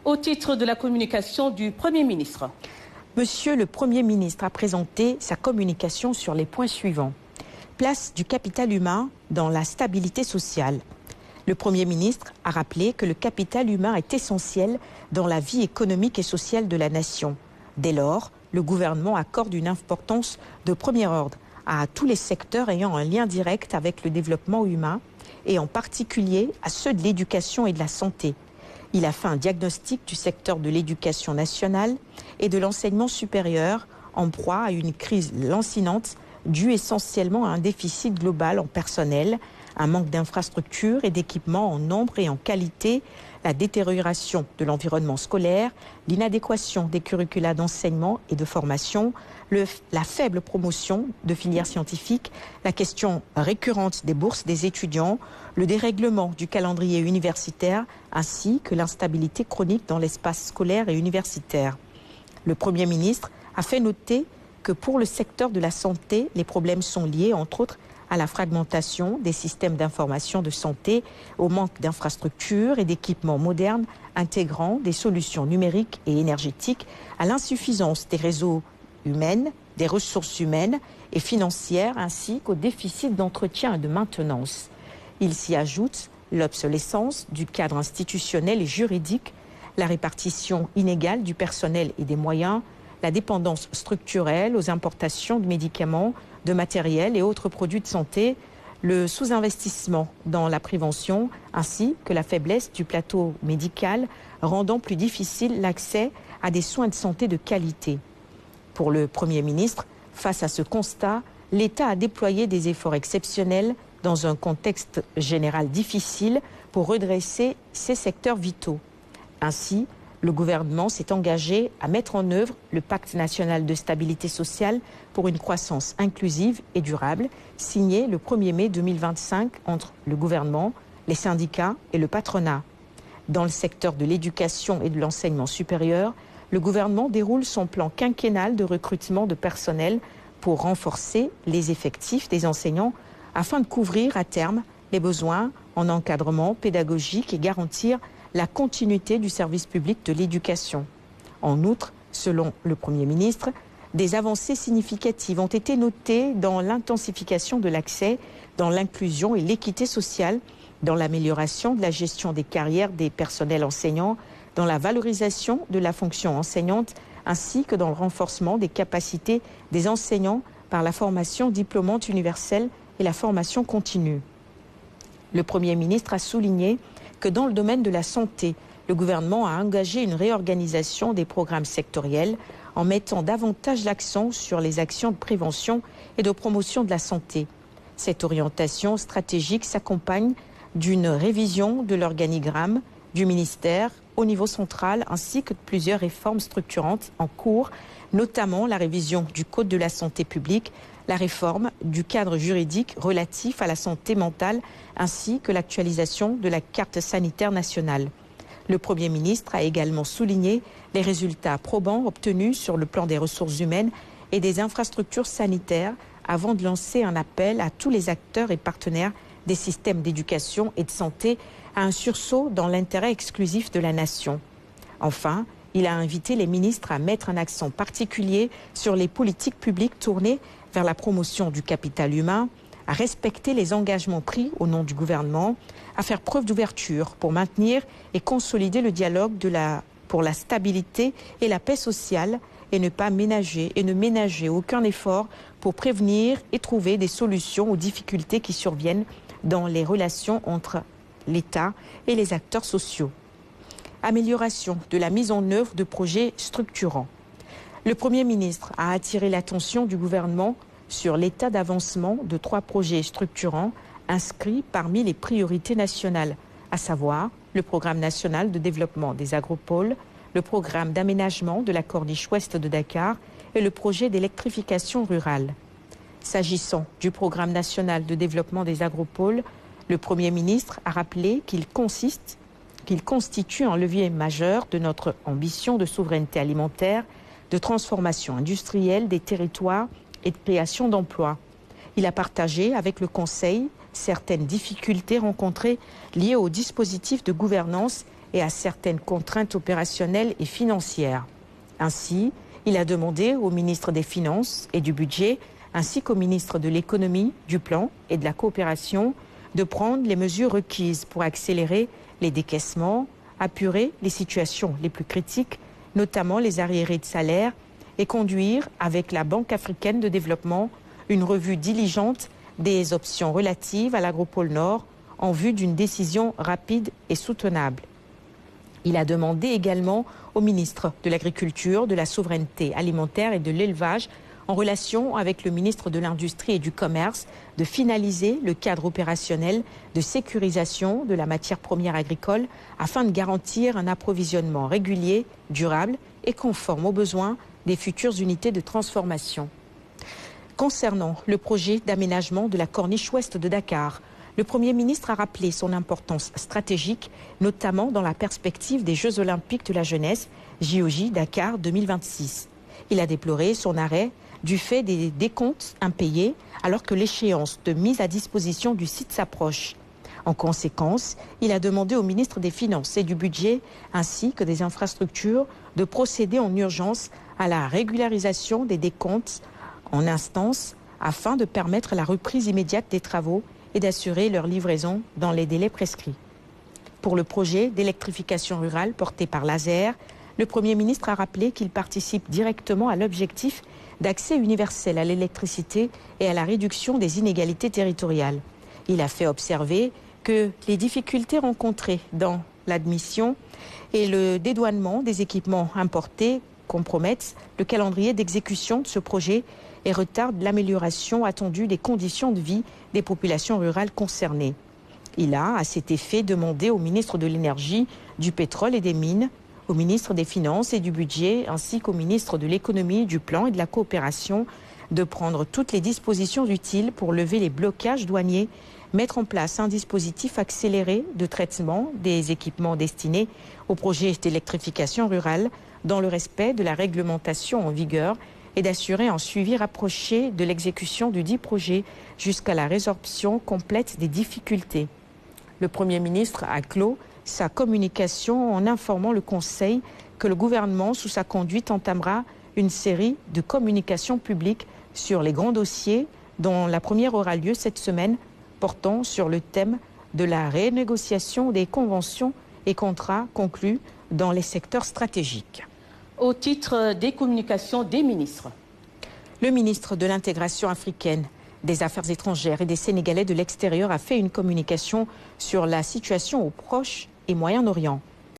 au titre de la communication du Premier ministre. Monsieur le Premier ministre a présenté sa communication sur les points suivants. Place du capital humain dans la stabilité sociale. Le Premier ministre a rappelé que le capital humain est essentiel dans la vie économique et sociale de la nation. Dès lors, le gouvernement accorde une importance de premier ordre à tous les secteurs ayant un lien direct avec le développement humain et en particulier à ceux de l'éducation et de la santé. Il a fait un diagnostic du secteur de l'éducation nationale et de l'enseignement supérieur en proie à une crise lancinante due essentiellement à un déficit global en personnel, un manque d'infrastructures et d'équipements en nombre et en qualité, la détérioration de l'environnement scolaire, l'inadéquation des curricula d'enseignement et de formation, la faible promotion de filières scientifiques, la question récurrente des bourses des étudiants, le dérèglement du calendrier universitaire ainsi que l'instabilité chronique dans l'espace scolaire et universitaire. Le Premier ministre a fait noter que pour le secteur de la santé, les problèmes sont liés, entre autres, à la fragmentation des systèmes d'information de santé, au manque d'infrastructures et d'équipements modernes intégrant des solutions numériques et énergétiques, à l'insuffisance des réseaux humains, des ressources humaines et financières, ainsi qu'au déficit d'entretien et de maintenance. Il s'y ajoute l'obsolescence du cadre institutionnel et juridique, la répartition inégale du personnel et des moyens, la dépendance structurelle aux importations de médicaments, de matériel et autres produits de santé, le sous-investissement dans la prévention ainsi que la faiblesse du plateau médical rendant plus difficile l'accès à des soins de santé de qualité. Pour le Premier ministre, face à ce constat, l'État a déployé des efforts exceptionnels dans un contexte général difficile pour redresser ces secteurs vitaux. Ainsi, le gouvernement s'est engagé à mettre en œuvre le Pacte national de stabilité sociale pour une croissance inclusive et durable, signé le 1er mai 2025 entre le gouvernement, les syndicats et le patronat. Dans le secteur de l'éducation et de l'enseignement supérieur, le gouvernement déroule son plan quinquennal de recrutement de personnel pour renforcer les effectifs des enseignants afin de couvrir à terme les besoins en encadrement pédagogique et garantir la continuité du service public de l'éducation. En outre, selon le Premier ministre, des avancées significatives ont été notées dans l'intensification de l'accès, dans l'inclusion et l'équité sociale, dans l'amélioration de la gestion des carrières des personnels enseignants, dans la valorisation de la fonction enseignante, ainsi que dans le renforcement des capacités des enseignants par la formation diplômante universelle et la formation continue. Le Premier ministre a souligné que dans le domaine de la santé, le gouvernement a engagé une réorganisation des programmes sectoriels en mettant davantage l'accent sur les actions de prévention et de promotion de la santé. Cette orientation stratégique s'accompagne d'une révision de l'organigramme du ministère au niveau central ainsi que de plusieurs réformes structurantes en cours, notamment la révision du Code de la santé publique, la réforme du cadre juridique relatif à la santé mentale ainsi que l'actualisation de la carte sanitaire nationale. Le Premier ministre a également souligné les résultats probants obtenus sur le plan des ressources humaines et des infrastructures sanitaires avant de lancer un appel à tous les acteurs et partenaires des systèmes d'éducation et de santé à un sursaut dans l'intérêt exclusif de la nation. Enfin, il a invité les ministres à mettre un accent particulier sur les politiques publiques tournées vers la promotion du capital humain, à respecter les engagements pris au nom du gouvernement, à faire preuve d'ouverture pour maintenir et consolider le dialogue pour la stabilité et la paix sociale et ne ménager aucun effort pour prévenir et trouver des solutions aux difficultés qui surviennent dans les relations entre l'État et les acteurs sociaux. Amélioration de la mise en œuvre de projets structurants. Le Premier ministre a attiré l'attention du gouvernement sur l'état d'avancement de 3 projets structurants inscrits parmi les priorités nationales, à savoir le programme national de développement des agropoles, le programme d'aménagement de la corniche ouest de Dakar et le projet d'électrification rurale. S'agissant du programme national de développement des agropoles, le Premier ministre a rappelé qu'il constitue un levier majeur de notre ambition de souveraineté alimentaire, de transformation industrielle des territoires et de création d'emplois. Il a partagé avec le Conseil certaines difficultés rencontrées liées au dispositif de gouvernance et à certaines contraintes opérationnelles et financières. Ainsi, il a demandé au ministre des Finances et du Budget, ainsi qu'au ministre de l'Économie, du Plan et de la Coopération, de prendre les mesures requises pour accélérer les décaissements, apurer les situations les plus critiques, notamment les arriérés de salaire, et conduire, avec la Banque africaine de développement, une revue diligente des options relatives à l'agropôle Nord en vue d'une décision rapide et soutenable. Il a demandé également au ministre de l'Agriculture, de la Souveraineté alimentaire et de l'Élevage, en relation avec le ministre de l'Industrie et du Commerce, de finaliser le cadre opérationnel de sécurisation de la matière première agricole afin de garantir un approvisionnement régulier, durable et conforme aux besoins des futures unités de transformation. Concernant le projet d'aménagement de la corniche ouest de Dakar, le Premier ministre a rappelé son importance stratégique, notamment dans la perspective des Jeux olympiques de la jeunesse, JOJ Dakar 2026. Il a déploré son arrêt du fait des décomptes impayés alors que l'échéance de mise à disposition du site s'approche. En conséquence, il a demandé au ministre des Finances et du Budget ainsi que des infrastructures de procéder en urgence à la régularisation des décomptes en instance afin de permettre la reprise immédiate des travaux et d'assurer leur livraison dans les délais prescrits. Pour le projet d'électrification rurale porté par l'ASER, le Premier ministre a rappelé qu'il participe directement à l'objectif d'accès universel à l'électricité et à la réduction des inégalités territoriales. Il a fait observer que les difficultés rencontrées dans l'admission et le dédouanement des équipements importés compromettent le calendrier d'exécution de ce projet et retardent l'amélioration attendue des conditions de vie des populations rurales concernées. Il a, à cet effet, demandé au ministre de l'Énergie, du Pétrole et des Mines, au ministre des Finances et du Budget, ainsi qu'au ministre de l'Économie, du Plan et de la Coopération, de prendre toutes les dispositions utiles pour lever les blocages douaniers, mettre en place un dispositif accéléré de traitement des équipements destinés au projet d'électrification rurale dans le respect de la réglementation en vigueur et d'assurer un suivi rapproché de l'exécution du dit projet jusqu'à la résorption complète des difficultés. Le Premier ministre a clos sa communication en informant le Conseil que le gouvernement, sous sa conduite, entamera une série de communications publiques sur les grands dossiers, dont la première aura lieu cette semaine, portant sur le thème de la renégociation des conventions et contrats conclus dans les secteurs stratégiques. Au titre des communications des ministres. Le ministre de l'Intégration africaine, des Affaires étrangères et des Sénégalais de l'extérieur a fait une communication sur la situation au Proche et Moyen-Orient.